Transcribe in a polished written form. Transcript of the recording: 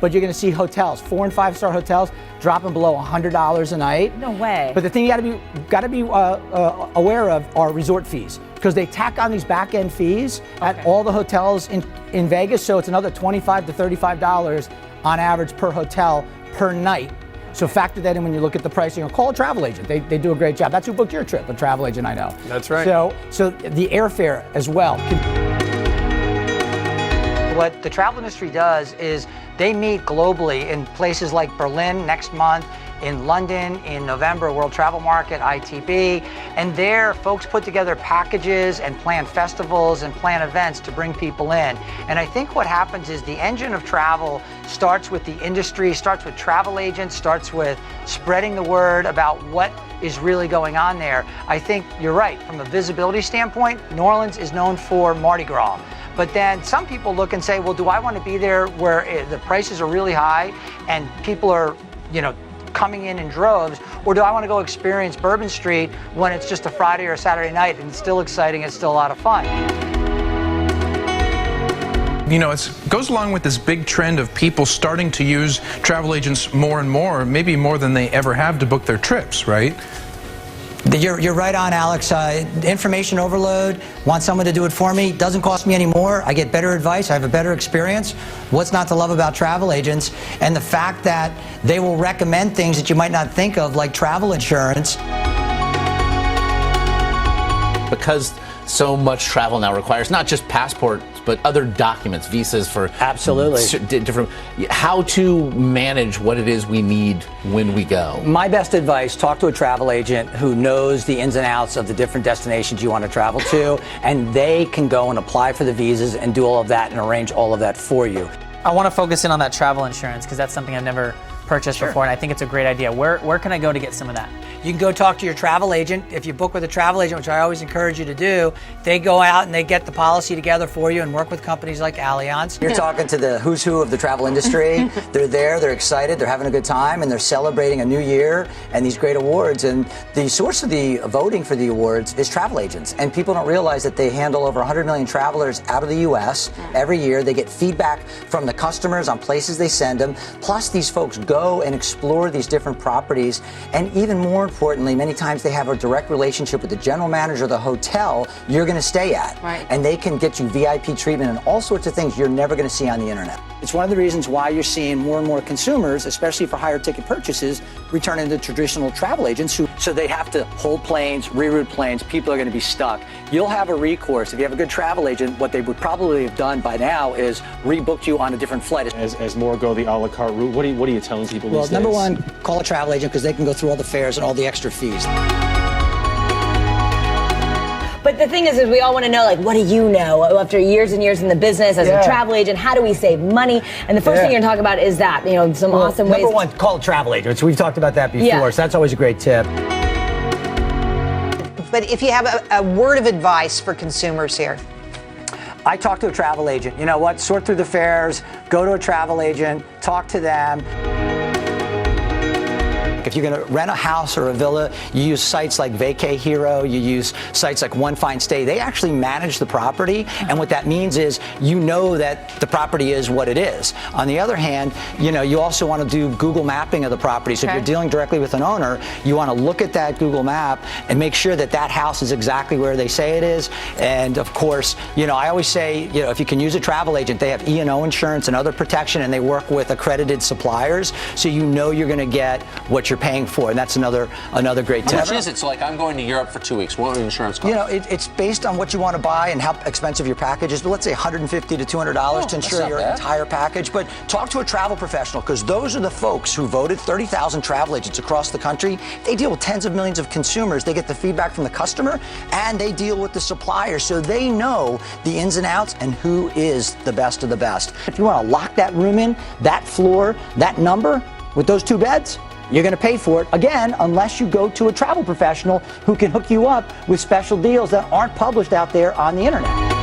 but you're going to see hotels, 4- and 5-star hotels, dropping below $100 a night. No way. But the thing you got to be aware of are resort fees, because they tack on these back-end fees at all the hotels in Vegas. So it's another $25 to $35 on average per hotel per night. So factor that in when you look at the pricing, or call a travel agent. They do a great job. That's who booked your trip, a travel agent I know. That's right. So the airfare as well. What the travel industry does is they meet globally in places like Berlin next month, in London in November, World Travel Market, ITB, and there folks put together packages and plan festivals and plan events to bring people in. And I think what happens is the engine of travel starts with the industry, starts with travel agents, starts with spreading the word about what is really going on there. I think you're right, from a visibility standpoint, New Orleans is known for Mardi Gras. But then some people look and say, well, do I want to be there where the prices are really high and people are, coming in droves, or do I want to go experience Bourbon Street when it's just a Friday or a Saturday night and it's still exciting, it's still a lot of fun? It goes along with this big trend of people starting to use travel agents more and more, maybe more than they ever have to book their trips, right? You're right on, Alex. Information overload, want someone to do it for me, doesn't cost me any more. I get better advice, I have a better experience. What's not to love about travel agents? And the fact that they will recommend things that you might not think of, like travel insurance. Because so much travel now requires not just passports, but other documents, visas for different, how to manage what it is we need when we go. My best advice, talk to a travel agent who knows the ins and outs of the different destinations you want to travel to, and they can go and apply for the visas and do all of that and arrange all of that for you. I want to focus in on that travel insurance because that's something I've never purchased before, and I think it's a great idea. Where can I go to get some of that? You can go talk to your travel agent. If you book with a travel agent, which I always encourage you to do, they go out and they get the policy together for you and work with companies like Allianz. You're talking to the who's who of the travel industry. They're there, they're excited, they're having a good time, and they're celebrating a new year and these great awards. And the source of the voting for the awards is travel agents. And people don't realize that they handle over 100 million travelers out of the U.S. every year. They get feedback from the customers on places they send them. Plus, these folks go and explore these different properties. And even more importantly, many times they have a direct relationship with the general manager of the hotel you're going to stay at. Right. And they can get you VIP treatment and all sorts of things you're never going to see on the internet. It's one of the reasons why you're seeing more and more consumers, especially for higher ticket purchases, returning to traditional travel agents so they have to hold planes, reroute planes. People are going to be stuck. You'll have a recourse. If you have a good travel agent, what they would probably have done by now is rebooked you on a different flight. As more go the a la carte route, what are you telling people these days? Well, number one, call a travel agent because they can go through all the fares and all the extra fees. But the thing is we all want to know, what do you know after years and years in the business as a travel agent? How do we save money? And the first thing you're going to talk about is that, some awesome ways. Number one, call a travel agent. We've talked about that before, so that's always a great tip. But if you have a word of advice for consumers here. I talk to a travel agent. You know what? Sort through the fares, go to a travel agent, talk to them. If you're going to rent a house or a villa, you use sites like Vacay Hero, you use sites like One Fine Stay. They actually manage the property, and what that means is you know that the property is what it is. On the other hand, you also want to do Google mapping of the property. So if you're dealing directly with an owner, you want to look at that Google map and make sure that that house is exactly where they say it is. And of course, I always say, if you can use a travel agent, they have E&O insurance and other protection, and they work with accredited suppliers, so you're going to get what you're paying for, and that's another great tip. How much is it? So I'm going to Europe for 2 weeks. What would insurance cost? It's based on what you want to buy and how expensive your package is, but let's say $150 to $200 to insure your entire package. But talk to a travel professional, because those are the folks who voted. 30,000 travel agents across the country. They deal with tens of millions of consumers. They get the feedback from the customer, and they deal with the supplier, so they know the ins and outs and who is the best of the best. If you want to lock that room in, that floor, that number, with those 2 beds, you're going to pay for it, again, unless you go to a travel professional who can hook you up with special deals that aren't published out there on the internet.